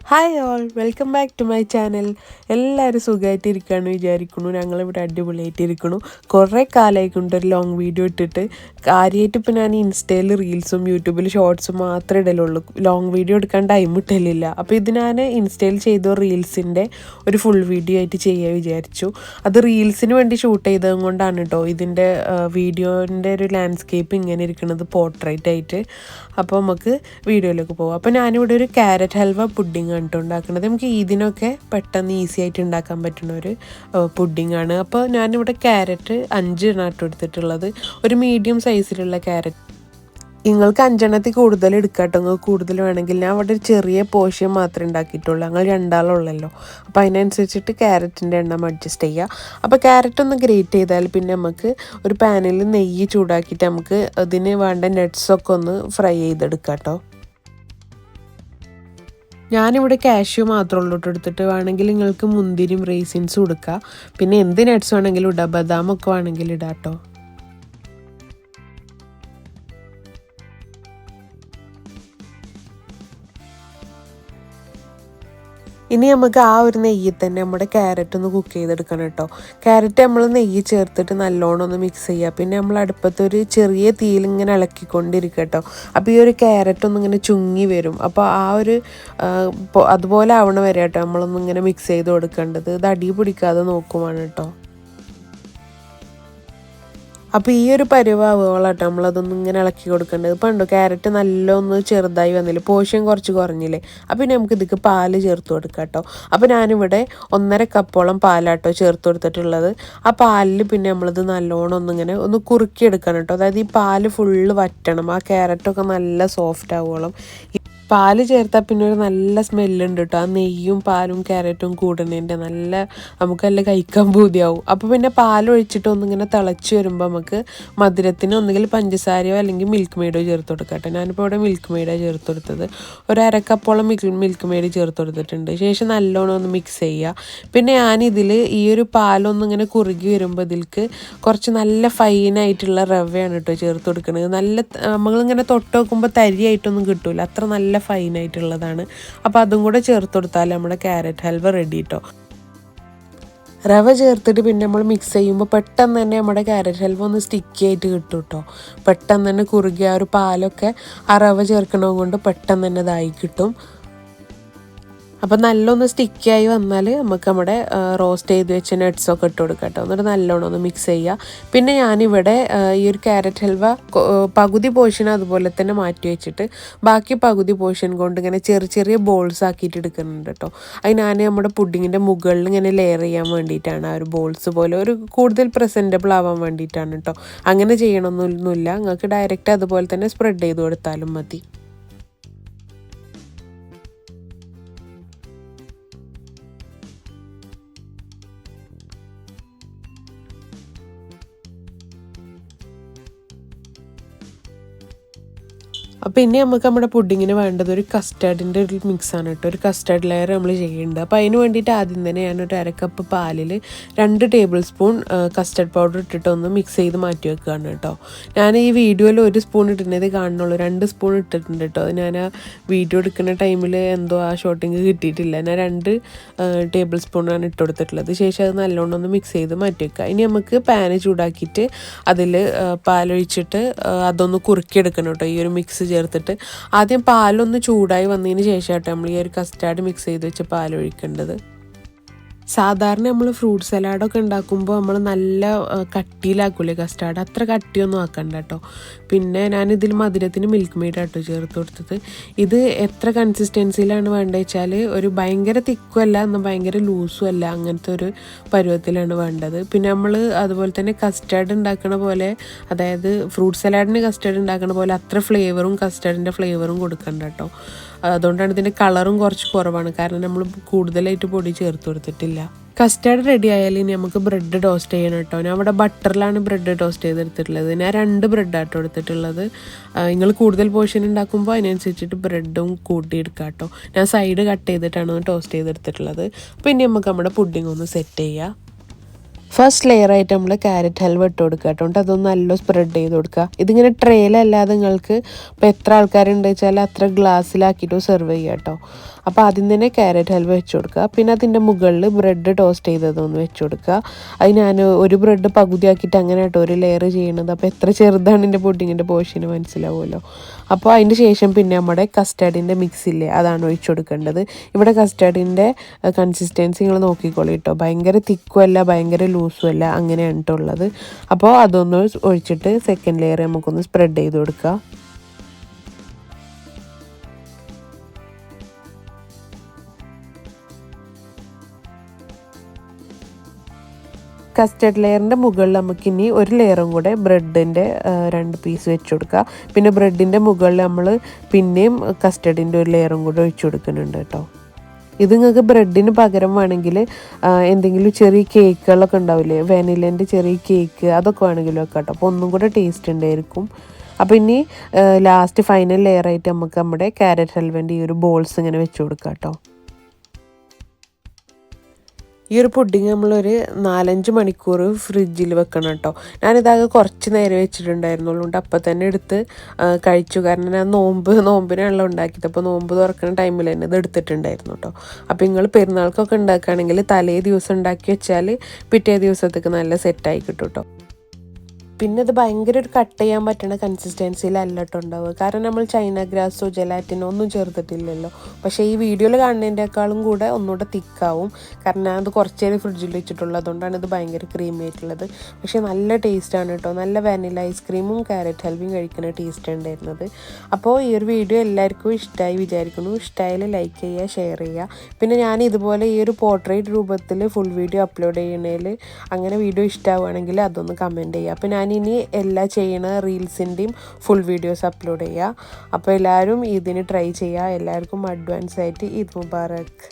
Hi all, welcome back to my channel. എല്ലാവരും സുഖമായിട്ടിരിക്കുകയാണ് വിചാരിക്കുന്നു. ഞങ്ങളിവിടെ അടിപൊളിയായിട്ടിരിക്കുന്നു. കുറേ കാലമായിക്കൊണ്ട് ഒരു ലോങ് വീഡിയോ ഇട്ടിട്ട്. കാര്യമായിട്ട് ഇപ്പോൾ ഞാൻ ഇൻസ്റ്റയിൽ റീൽസും യൂട്യൂബിൽ ഷോർട്സും മാത്രമേ ഇടലുള്ളൂ. ലോങ് വീഡിയോ എടുക്കാൻ ടൈം ഇട്ടലില്ല. അപ്പോൾ ഇത് ഞാൻ ഇൻസ്റ്റയിൽ ചെയ്ത റീൽസിൻ്റെ ഒരു ഫുൾ വീഡിയോ ആയിട്ട് ചെയ്യാൻ വിചാരിച്ചു. അത് റീൽസിന് വേണ്ടി ഷൂട്ട് ചെയ്തത് കൊണ്ടാണ് കേട്ടോ ഇതിൻ്റെ വീഡിയോൻ്റെ ഒരു ലാൻഡ്സ്കേപ്പ് ഇങ്ങനെ ഇരിക്കുന്നത് പോർട്രേറ്റ് ആയിട്ട്. അപ്പോൾ നമുക്ക് വീഡിയോയിലേക്ക് പോകാം. അപ്പോൾ ഞാനിവിടെ ഒരു ക്യാരറ്റ് ഹൽവ പുഡിംഗ് ആണ് കേട്ടോ ഉണ്ടാക്കുന്നത്. നമുക്ക് ഇതിനൊക്കെ പെട്ടെന്ന് ഈസി ആയിട്ട് ഉണ്ടാക്കാൻ പറ്റുന്ന ഒരു പുഡിംഗ് ആണ്. അപ്പോൾ ഞാനിവിടെ ക്യാരറ്റ് 5 എണ്ണം എടുത്തിട്ടുള്ളത്. ഒരു മീഡിയം സൈസിലുള്ള ക്യാരറ്റ്. നിങ്ങൾക്ക് 5 എണ്ണത്തിൽ കൂടുതൽ എടുക്കാം കേട്ടോ. നിങ്ങൾക്ക് കൂടുതൽ വേണമെങ്കിൽ. ഞാൻ അവിടെ ഒരു ചെറിയ പോർഷൻ മാത്രമേ ഉണ്ടാക്കിയിട്ടുള്ളൂ. ഞങ്ങൾ രണ്ടാളുള്ളല്ലോ. അപ്പോൾ അതിനനുസരിച്ചിട്ട് ക്യാരറ്റിൻ്റെ എണ്ണം അഡ്ജസ്റ്റ് ചെയ്യുക. അപ്പോൾ ക്യാരറ്റ് ഒന്ന് ഗ്രേറ്റ് ചെയ്താൽ പിന്നെ നമുക്ക് ഒരു പാനിൽ നെയ്യ് ചൂടാക്കിയിട്ട് നമുക്ക് അതിന് വേണ്ട നട്ട്സൊക്കെ ഒന്ന് ഫ്രൈ ചെയ്തെടുക്കാം കേട്ടോ. ഞാനിവിടെ കാഷ്യൂ മാത്രമേ ഉള്ളൂ എടുത്തിട്ട്. വേണമെങ്കിൽ നിങ്ങൾക്ക് മുന്തിരിയും റേസിൻസും എടുക്കുക. പിന്നെ എന്ത് നട്ട്സ് വേണമെങ്കിലും ഇടാം. ബദാമൊക്കെ വേണമെങ്കിൽ ഇടാം കേട്ടോ. ഇനി നമുക്ക് ആ ഒരു നെയ്യിൽ തന്നെ നമ്മുടെ ക്യാരറ്റ് ഒന്ന് കുക്ക് ചെയ്തെടുക്കണം കേട്ടോ. ക്യാരറ്റ് നമ്മൾ നെയ്യ് ചേർത്തിട്ട് നല്ലോണം ഒന്ന് മിക്സ് ചെയ്യുക. പിന്നെ നമ്മൾ അടുപ്പത്തൊരു ചെറിയ തീയിൽ ഇങ്ങനെ ഇളക്കിക്കൊണ്ടിരിക്കുക കേട്ടോ. അപ്പോൾ ഈ ഒരു ക്യാരറ്റ് ഒന്നും ഇങ്ങനെ ചുങ്ങി വരും. അപ്പോൾ ആ ഒരു അതുപോലെ ആവണ വരെ കേട്ടോ നമ്മളൊന്നും ഇങ്ങനെ മിക്സ് ചെയ്ത് കൊടുക്കേണ്ടത്. ഇത് അടി പിടിക്കാതെ നോക്കുവാണ് കേട്ടോ. അപ്പോൾ ഈ ഒരു പരുവാവുകളാട്ടോ നമ്മളതൊന്നും ഇങ്ങനെ ഇളക്കി കൊടുക്കേണ്ടത്. ഇപ്പോൾ ഉണ്ടോ ക്യാരറ്റ് നല്ലൊന്ന് ചെറുതായി വന്നില്ലേ, പോഷൻ കുറച്ച് കുറഞ്ഞില്ലേ. അപ്പോൾ പിന്നെ നമുക്ക് ഇതിക്ക് പാല് ചേർത്ത് കൊടുക്കാം കേട്ടോ. അപ്പോൾ ഞാനിവിടെ 1.5 കപ്പോളം പാലാട്ടോ ചേർത്ത് കൊടുത്തിട്ടുള്ളത്. ആ പാലിൽ പിന്നെ നമ്മളിത് നല്ലോണം ഒന്ന് കുറുക്കിയെടുക്കണം കേട്ടോ. അതായത് ഈ പാല് ഫുള്ള് വറ്റണം. ആ ക്യാരറ്റൊക്കെ നല്ല സോഫ്റ്റ് ആവുകയോളം. പാല് ചേർത്താൽ പിന്നെ ഒരു നല്ല സ്മെല്ലുണ്ട് കേട്ടോ. ആ നെയ്യും പാലും ക്യാരറ്റും കൂടുന്നതിൻ്റെ നമുക്കല്ല കഴിക്കാൻ പൂതിയാവും. അപ്പോൾ പിന്നെ പാലൊഴിച്ചിട്ട് ഒന്നിങ്ങനെ തിളച്ച് വരുമ്പോൾ നമുക്ക് മധുരത്തിന് ഒന്നുകിൽ പഞ്ചസാരയോ അല്ലെങ്കിൽ മിൽക്ക് മെയ്ഡോ ചേർത്ത് കൊടുക്കാം കേട്ടോ. ഞാനിപ്പോൾ ഇവിടെ മിൽക്ക് മെയ്ഡാണ് ചേർത്ത് കൊടുത്തത്. ഒരു 1/2 കപ്പോളം മിൽക്ക് മെയ്ഡ് ചേർത്ത് കൊടുത്തിട്ടുണ്ട്. ശേഷം നല്ലോണം ഒന്ന് മിക്സ് ചെയ്യുക. പിന്നെ ഞാനിതിൽ ഈ ഒരു പാലൊന്നിങ്ങനെ കുറുകി വരുമ്പോൾ ഇതിൽക്ക് കുറച്ച് നല്ല ഫൈനായിട്ടുള്ള റവയാണ് കേട്ടോ ചേർത്ത് കൊടുക്കുന്നത്. നമ്മളിങ്ങനെ തൊട്ട് നോക്കുമ്പോൾ തരിയായിട്ടൊന്നും കിട്ടില്ല. അത്ര നല്ല ഫൈനായിട്ടുള്ളതാണ്. അപ്പോൾ അതും കൂടെ ചേർത്ത് കൊടുത്താൽ നമ്മുടെ ക്യാരറ്റ് ഹൽവ റെഡി കേട്ടോ. റവ ചേർത്തിട്ട് പിന്നെ നമ്മൾ മിക്സ് ചെയ്യുമ്പോൾ പെട്ടെന്ന് തന്നെ നമ്മുടെ ക്യാരറ്റ് ഹൽവ ഒന്ന് സ്റ്റിക്കി ആയിട്ട് കിട്ടും കേട്ടോ. പെട്ടെന്ന് തന്നെ കുറുകിയ ഒരു പാലൊക്കെ ആ റവ ചേർക്കണത് കൊണ്ട് പെട്ടെന്ന് തന്നെ ഇതായി കിട്ടും. അപ്പോൾ നല്ലൊന്ന് സ്റ്റിക്കായി വന്നാൽ നമുക്ക് നമ്മുടെ റോസ്റ്റ് ചെയ്ത് വെച്ച നട്ട്സൊക്കെ ഇട്ട് കൊടുക്കാം കേട്ടോ. എന്നിട്ട് നല്ലോണം ഒന്ന് മിക്സ് ചെയ്യുക. പിന്നെ ഞാനിവിടെ ഈ ഒരു ക്യാരറ്റ് ഹൽവ പകുതി പോർഷൻ അതുപോലെ തന്നെ മാറ്റി വെച്ചിട്ട് ബാക്കി പകുതി പോർഷൻ കൊണ്ട് ഇങ്ങനെ ചെറിയ ബോൾസ് ആക്കിയിട്ട് എടുക്കുന്നുണ്ട് കേട്ടോ. അത് ഞാൻ നമ്മുടെ പുഡിങ്ങിൻ്റെ മുകളിൽ ഇങ്ങനെ ലെയർ ചെയ്യാൻ വേണ്ടിയിട്ടാണ്. ആ ഒരു ബോൾസ് പോലെ ഒരു കൂടുതൽ പ്രസൻറ്റബിൾ ആവാൻ വേണ്ടിയിട്ടാണ് കേട്ടോ. അങ്ങനെ ചെയ്യണമെന്നൊന്നുമില്ല. നിങ്ങൾക്ക് ഡയറക്റ്റ് അതുപോലെ തന്നെ സ്പ്രെഡ് ചെയ്ത് കൊടുത്താലും മതി. അപ്പോൾ ഇനി നമുക്ക് നമ്മുടെ പുഡിങ്ങിന് വേണ്ടത് ഒരു കസ്റ്റാർഡിൻ്റെ ഒരു മിക്സാണ് കേട്ടോ. ഒരു കസ്റ്റാർഡ് ലെയർ നമ്മൾ ചെയ്യുന്നുണ്ട്. അപ്പോൾ അതിന് വേണ്ടിയിട്ട് ആദ്യം തന്നെ ഞാനൊരു 1/2 കപ്പ് പാലിൽ 2 ടേബിൾ സ്പൂൺ കസ്റ്റാർഡ് പൗഡർ ഇട്ടിട്ട് ഒന്ന് മിക്സ് ചെയ്ത് മാറ്റി വെക്കുകയാണ് കേട്ടോ. ഞാൻ ഈ വീഡിയോയിൽ 1 സ്പൂൺ ഇട്ടിട്ടേ കാണുന്നുള്ളൂ. 2 സ്പൂൺ ഇട്ടിട്ടുണ്ട് കേട്ടോ. അത് ഞാൻ ആ വീഡിയോ എടുക്കുന്ന ടൈമിൽ എന്തോ ആ ഷോട്ടിങ് കിട്ടിയിട്ടില്ല. ഞാൻ 2 ടേബിൾ സ്പൂണാണ് ഇട്ട് കൊടുത്തിട്ടുള്ളത്. ശേഷം അത് നല്ലോണം ഒന്ന് മിക്സ് ചെയ്ത് മാറ്റി വെക്കുക. ഇനി നമുക്ക് പാന് ചൂടാക്കിയിട്ട് അതിൽ പാലൊഴിച്ചിട്ട് അതൊന്ന് കുറുക്കിയെടുക്കണം കേട്ടോ. ഈ ഒരു മിക്സ് ചേർത്തിട്ട് ആദ്യം പാലൊന്ന് ചൂടായി വന്നതിന് ശേഷമായിട്ട് നമ്മൾ ഈ ഒരു കസ്റ്റാർഡ് മിക്സ് ചെയ്ത് വെച്ച് പാലൊഴിക്കേണ്ടത്. സാധാരണ നമ്മൾ ഫ്രൂട്ട് സലാഡൊക്കെ ഉണ്ടാക്കുമ്പോൾ നമ്മൾ നല്ല കട്ടിയിലാക്കൂലേ കസ്റ്റാർഡ്, അത്ര കട്ടിയൊന്നും ആക്കണ്ട കേട്ടോ. പിന്നെ ഞാനിതിൽ മധുരത്തിന് മിൽക്ക് മെയ്ഡ് ആട്ടോ ചേർത്ത് കൊടുത്തത്. ഇത് എത്ര കൺസിസ്റ്റൻസിയിലാണ് വേണ്ടത് വെച്ചാൽ ഒരു ഭയങ്കര തിക്കും അല്ല എന്നാൽ ഭയങ്കര ലൂസും അല്ല, അങ്ങനത്തെ ഒരു പരുവത്തിലാണ് വേണ്ടത്. പിന്നെ നമ്മൾ അതുപോലെ തന്നെ കസ്റ്റാർഡ് ഉണ്ടാക്കണ പോലെ, അതായത് ഫ്രൂട്ട് സലാഡിന് കസ്റ്റാർഡ് ഉണ്ടാക്കണ പോലെ അത്ര ഫ്ലേവറും കസ്റ്റാർഡിൻ്റെ ഫ്ലേവറും കൊടുക്കണ്ട കേട്ടോ. അതുകൊണ്ടാണ് ഇതിൻ്റെ കളറും കുറച്ച് കുറവാണ്. കാരണം നമ്മൾ കൂടുതലായിട്ട് പൊടി ചേർത്ത് കൊടുത്തിട്ടില്ല. കസ്റ്റാർഡ് റെഡി ആയാൽ ഇനി നമുക്ക് ബ്രെഡ് ടോസ്റ്റ് ചെയ്യണം കേട്ടോ. ഞാൻ അവിടെ ബട്ടറിലാണ് ബ്രെഡ് ടോസ്റ്റ് ചെയ്തെടുത്തിട്ടുള്ളത്. ഞാൻ 2 ബ്രെഡാട്ടോ എടുത്തിട്ടുള്ളത്. നിങ്ങൾ കൂടുതൽ പോർഷൻ ഉണ്ടാക്കുമ്പോൾ അതിനനുസരിച്ചിട്ട് ബ്രെഡും കൂട്ടിയെടുക്കാം കേട്ടോ. ഞാൻ സൈഡ് കട്ട് ചെയ്തിട്ടാണ് ടോസ്റ്റ് ചെയ്തെടുത്തിട്ടുള്ളത്. അപ്പോൾ ഇനി നമുക്ക് നമ്മുടെ പുഡിംഗ് ഒന്ന് സെറ്റ് ചെയ്യാം. ഫസ്റ്റ് ലെയറായിട്ട് നമ്മൾ ക്യാരറ്റ് ഹൽവ ഇട്ട് കൊടുക്കുക കേട്ടോ. അതൊന്ന് നല്ല സ്പ്രെഡ് ചെയ്ത് കൊടുക്കുക. ഇതിങ്ങനെ ട്രേയിലല്ലാതെ നിങ്ങൾക്ക് ഇപ്പോൾ എത്ര ആൾക്കാരുണ്ട് വെച്ചാൽ അത്ര ഗ്ലാസ്സിലാക്കിയിട്ട് സെർവ് ചെയ്യുക കേട്ടോ. അപ്പോൾ ആദ്യം തന്നെ ക്യാരറ്റ് ഹൽവ വെച്ച് കൊടുക്കുക. പിന്നെ അതിൻ്റെ മുകളിൽ ബ്രെഡ് ടോസ്റ്റ് ചെയ്തതൊന്ന് വെച്ച് കൊടുക്കുക. അത് ഞാൻ ഒരു ബ്രെഡ് പകുതിയാക്കിയിട്ട് അങ്ങനെ കേട്ടോ ഒരു ലെയർ ചെയ്യണത്. അപ്പോൾ എത്ര ചെറുതാണ് എൻ്റെ പുഡിങ്ങിൻ്റെ പോർഷന് മനസ്സിലാവുമല്ലോ. അപ്പോൾ അതിൻ്റെ ശേഷം പിന്നെ നമ്മുടെ കസ്റ്റാർഡിൻ്റെ മിക്സ് ഇല്ലേ, അതാണ് ഒഴിച്ചു കൊടുക്കേണ്ടത്. ഇവിടെ കസ്റ്റാർഡിൻ്റെ കൺസിസ്റ്റൻസി നിങ്ങൾ നോക്കിക്കോളൂ കേട്ടോ. ഭയങ്കര തിക്കും അല്ല ഭയങ്കര ലൂസും അല്ല, അങ്ങനെയാണ് കേട്ടോ ഉള്ളത്. അപ്പോൾ അതൊന്ന് ഒഴിച്ചിട്ട് സെക്കൻഡ് ലെയർ നമുക്കൊന്ന് സ്പ്രെഡ് ചെയ്ത് കൊടുക്കുക. കസ്റ്റർഡ് ലെയറിൻ്റെ മുകളിൽ നമുക്കിനി ഒരു ലെയറും കൂടെ ബ്രെഡിൻ്റെ 2 പീസ് വെച്ച് കൊടുക്കുക. പിന്നെ ബ്രെഡിൻ്റെ മുകളിൽ നമ്മൾ പിന്നെയും കസ്റ്റർഡിൻ്റെ ഒരു ലെയറും കൂടെ ഒഴിച്ചു കൊടുക്കുന്നുണ്ട് കേട്ടോ. ഇത് നിങ്ങൾക്ക് ബ്രെഡിന് പകരം വേണമെങ്കിൽ എന്തെങ്കിലും ചെറിയ കേക്കുകളൊക്കെ ഉണ്ടാവില്ലേ, വാനിലേൻ്റെ ചെറിയ കേക്ക്, അതൊക്കെ വേണമെങ്കിലും വെക്കാം കേട്ടോ. അപ്പോൾ ഒന്നും കൂടെ ടേസ്റ്റ് ഉണ്ടായിരിക്കും. അപ്പോൾ ഇനി ലാസ്റ്റ് ഫൈനൽ ലെയറായിട്ട് നമുക്ക് നമ്മുടെ ക്യാരറ്റ് ഹൽവേൻ്റെ ഈ ഒരു ബോൾസ് ഇങ്ങനെ വെച്ച് കൊടുക്കാം കേട്ടോ. ഈ ഒരു പുഡിങ് നമ്മളൊരു 4-5 മണിക്കൂർ ഫ്രിഡ്ജിൽ വെക്കണം കേട്ടോ. ഞാനിതാകെ കുറച്ച് നേരം വെച്ചിട്ടുണ്ടായിരുന്നുള്ളൂ, അപ്പം തന്നെ എടുത്ത് കഴിച്ചു. കാരണം ഞാൻ നോമ്പിനാണല്ലോ ഉണ്ടാക്കിയത്. അപ്പോൾ നോമ്പ് തുറക്കുന്ന ടൈമിൽ തന്നെ ഇത് എടുത്തിട്ടുണ്ടായിരുന്നു കേട്ടോ. അപ്പോൾ നിങ്ങൾ പെരുന്നാൾക്കൊക്കെ ഉണ്ടാക്കുകയാണെങ്കിൽ തലേ ദിവസം ഉണ്ടാക്കി വെച്ചാൽ പിറ്റേ ദിവസത്തേക്ക് നല്ല സെറ്റായി കിട്ടും കേട്ടോ. പിന്നെ ഇത് ഭയങ്കര ഒരു കട്ട് ചെയ്യാൻ പറ്റുന്ന കൺസിസ്റ്റൻസിയിലല്ല കേട്ടോ ഉണ്ടാവുക. കാരണം നമ്മൾ ചൈന ഗ്രാസോ ജെലാറ്റിനോ ഒന്നും ചേർത്തിട്ടില്ലല്ലോ. പക്ഷേ ഈ വീഡിയോയിൽ കാണുന്നതിൻ്റെക്കാളും കൂടെ ഒന്നുകൂടെ തിക്കാവും. കാരണം ഞാനത് കുറച്ച് നേരം ഫ്രിഡ്ജിൽ വെച്ചിട്ടുള്ളത്, അതുകൊണ്ടാണ് ഇത് ഭയങ്കര ക്രീമി ആയിട്ടുള്ളത്. പക്ഷേ നല്ല ടേസ്റ്റാണ് കേട്ടോ. നല്ല വാനില ഐസ്ക്രീമും ക്യാരറ്റ് ഹൽവയും കഴിക്കുന്ന ടേസ്റ്റ് ഉണ്ടായിരുന്നത്. അപ്പോൾ ഈ ഒരു വീഡിയോ എല്ലാവർക്കും ഇഷ്ടമായി വിചാരിക്കുന്നു. ഇഷ്ടമായാൽ ലൈക്ക് ചെയ്യുക, ഷെയർ ചെയ്യുക. പിന്നെ ഞാൻ ഇതുപോലെ ഈ ഒരു പോർട്രേറ്റ് രൂപത്തിൽ ഫുൾ വീഡിയോ അപ്ലോഡ് ചെയ്യണേൽ അങ്ങനെ വീഡിയോ ഇഷ്ടമാവുകയാണെങ്കിൽ അതൊന്ന് കമൻറ്റ് ചെയ്യുക. അപ്പോൾ ഞാനിനി എല്ലാ ചെയ്യണ റീൽസിൻ്റെയും ഫുൾ വീഡിയോസ് അപ്ലോഡ് ചെയ്യുക. അപ്പോൾ എല്ലാവരും ഇതിന് ട്രൈ ചെയ്യുക. എല്ലാവർക്കും അഡ്വാൻസ് ആയിട്ട് ഈദ് മുബാറക്.